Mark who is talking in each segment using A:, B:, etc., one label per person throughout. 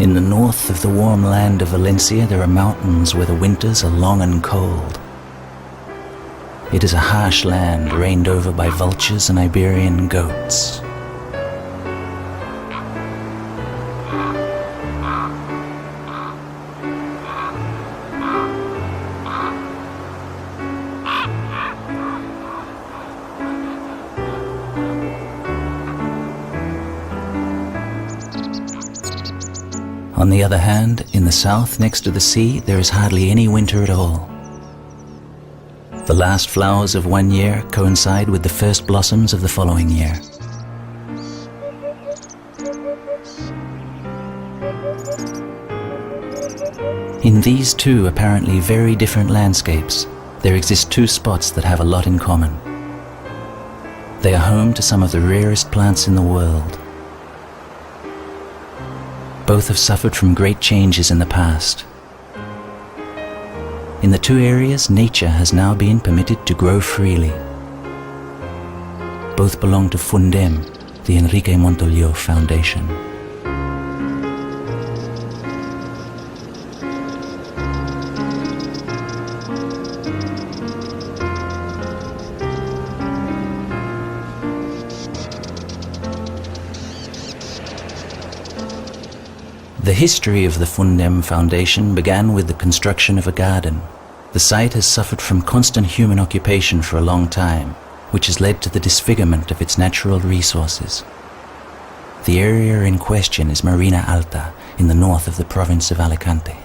A: In the north of the warm land of Valencia, there are mountains where the winters are long and cold. It is a harsh land reigned over by vultures and Iberian goats. On the other hand, in the south, next to the sea, there is hardly any winter at all. The last flowers of one year coincide with the first blossoms of the following year. In these two apparently very different landscapes, there exist two spots that have a lot in common. They are home to some of the rarest plants in the world. Both have suffered from great changes in the past. In the two areas, nature has now been permitted to grow freely. Both belong to Fundem, the Enrique Montoliu Foundation. The history of the Fundem Foundation began with the construction of a garden. The site has suffered from constant human occupation for a long time, which has led to the disfigurement of its natural resources. The area in question is Marina Alta, in the north of the province of Alicante.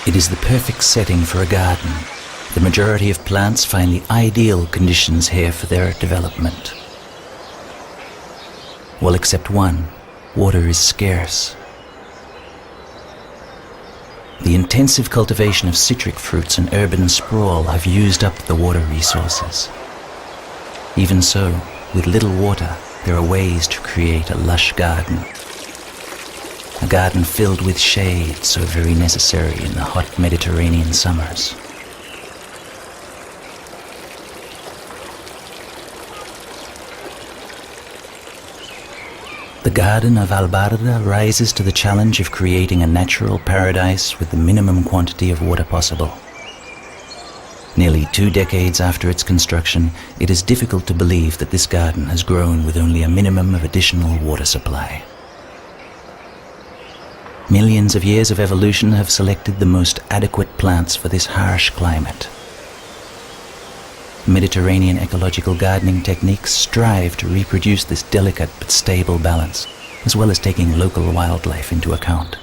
A: It is the perfect setting for a garden. The majority of plants find the ideal conditions here for their development. Well, except one, water is scarce. The intensive cultivation of citric fruits and urban sprawl have used up the water resources. Even so, with little water, there are ways to create a lush garden. A garden filled with shade, so very necessary in the hot Mediterranean summers. The Garden of Albarda rises to the challenge of creating a natural paradise with the minimum quantity of water possible. Nearly 2 decades after its construction, it is difficult to believe that this garden has grown with only a minimum of additional water supply. Millions of years of evolution have selected the most adequate plants for this harsh climate. Mediterranean ecological gardening techniques strive to reproduce this delicate but stable balance, as well as taking local wildlife into account.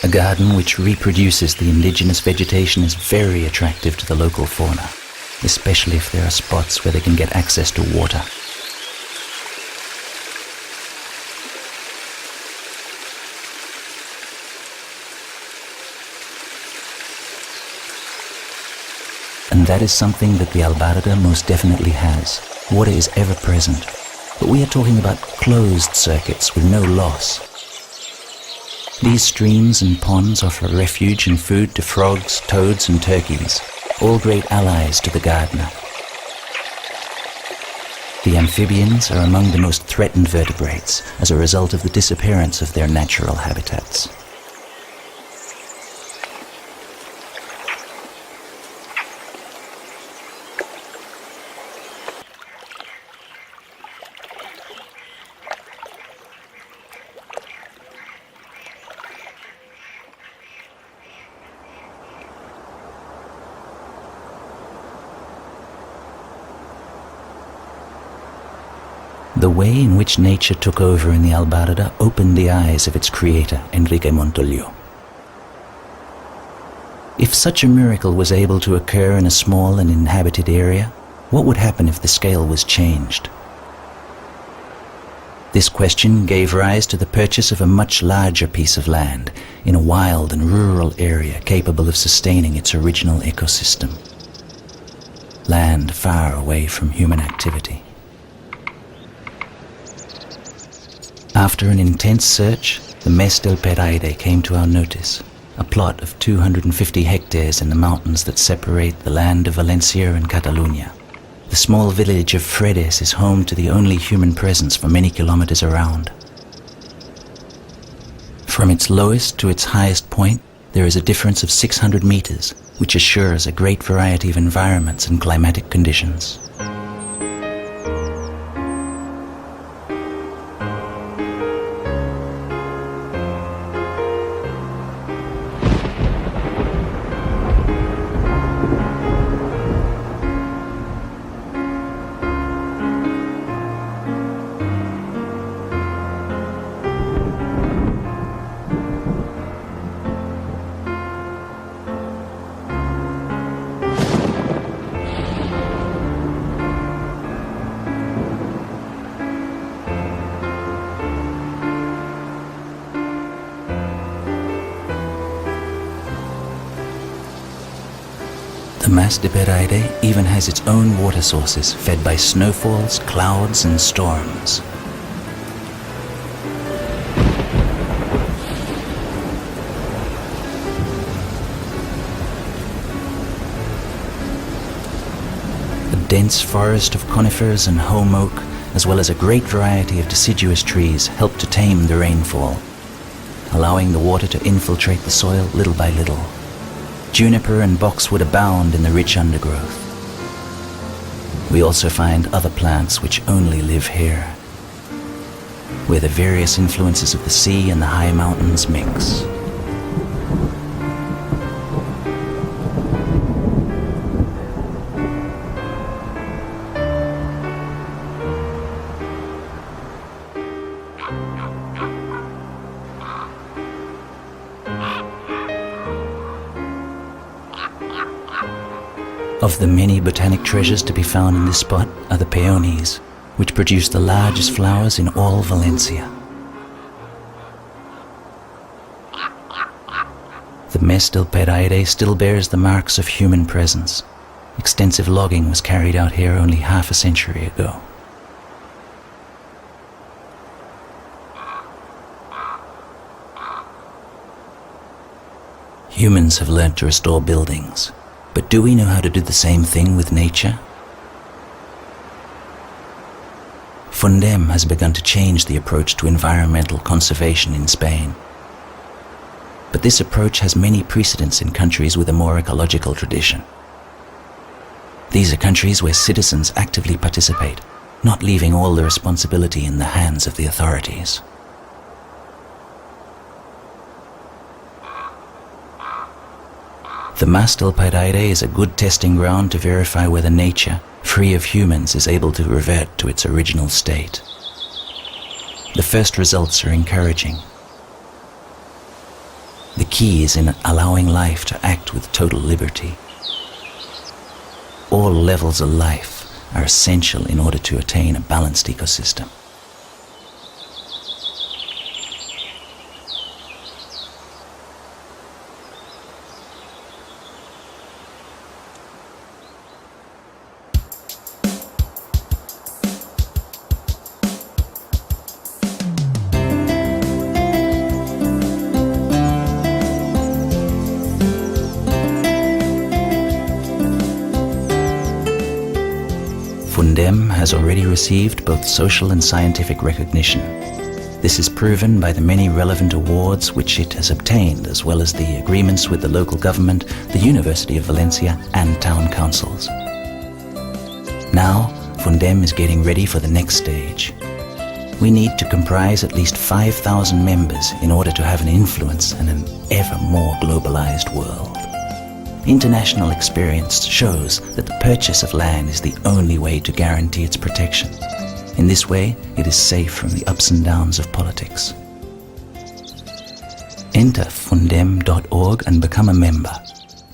A: A garden which reproduces the indigenous vegetation is very attractive to the local fauna, especially if there are spots where they can get access to water. And that is something that the Albarda most definitely has. Water is ever present, but we are talking about closed circuits with no loss. These streams and ponds offer refuge and food to frogs, toads and turkeys, all great allies to the gardener. The amphibians are among the most threatened vertebrates as a result of the disappearance of their natural habitats. The way in which nature took over in the Albarda opened the eyes of its creator, Enrique Montoliu. If such a miracle was able to occur in a small and inhabited area, what would happen if the scale was changed? This question gave rise to the purchase of a much larger piece of land in a wild and rural area capable of sustaining its original ecosystem. land far away from human activity. After an intense search, the Mes del Peraire came to our notice, a plot of 250 hectares in the mountains that separate the land of Valencia and Catalonia. The small village of Fredes is home to the only human presence for many kilometers around. From its lowest to its highest point, there is a difference of 600 meters, which assures a great variety of environments and climatic conditions. The Mas de Peraire even has its own water sources fed by snowfalls, clouds and storms. A dense forest of conifers and holm oak, as well as a great variety of deciduous trees, help to tame the rainfall, allowing the water to infiltrate the soil little by little. Juniper and boxwood abound in the rich undergrowth. We also find other plants which only live here, where the various influences of the sea and the high mountains mix. Of the many botanic treasures to be found in this spot are the peonies, which produce the largest flowers in all Valencia. The Mes del Peraire still bears the marks of human presence. Extensive logging was carried out here only half a century ago. Humans have learned to restore buildings. But do we know how to do the same thing with nature? Fundem has begun to change the approach to environmental conservation in Spain. But this approach has many precedents in countries with a more ecological tradition. These are countries where citizens actively participate, not leaving all the responsibility in the hands of the authorities. The Mas del Peraire is a good testing ground to verify whether nature, free of humans, is able to revert to its original state. The first results are encouraging. The key is in allowing life to act with total liberty. All levels of life are essential in order to attain a balanced ecosystem. Fundem has already received both social and scientific recognition. This is proven by the many relevant awards which it has obtained, as well as the agreements with the local government, the University of Valencia and town councils. Now, Fundem is getting ready for the next stage. We need to comprise at least 5,000 members in order to have an influence in an ever more globalized world. International experience shows that the purchase of land is the only way to guarantee its protection. In this way, it is safe from the ups and downs of politics. Enter fundem.org and become a member.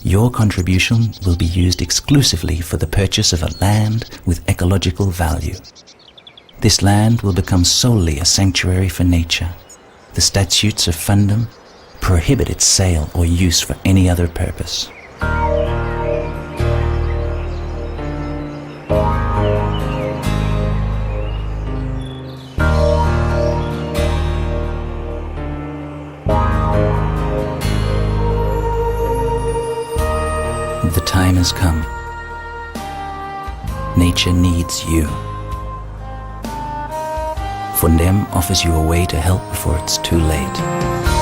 A: Your contribution will be used exclusively for the purchase of a land with ecological value. This land will become solely a sanctuary for nature. The statutes of Fundem prohibit its sale or use for any other purpose. time has come. Nature needs you. Fundem offers you a way to help before it's too late.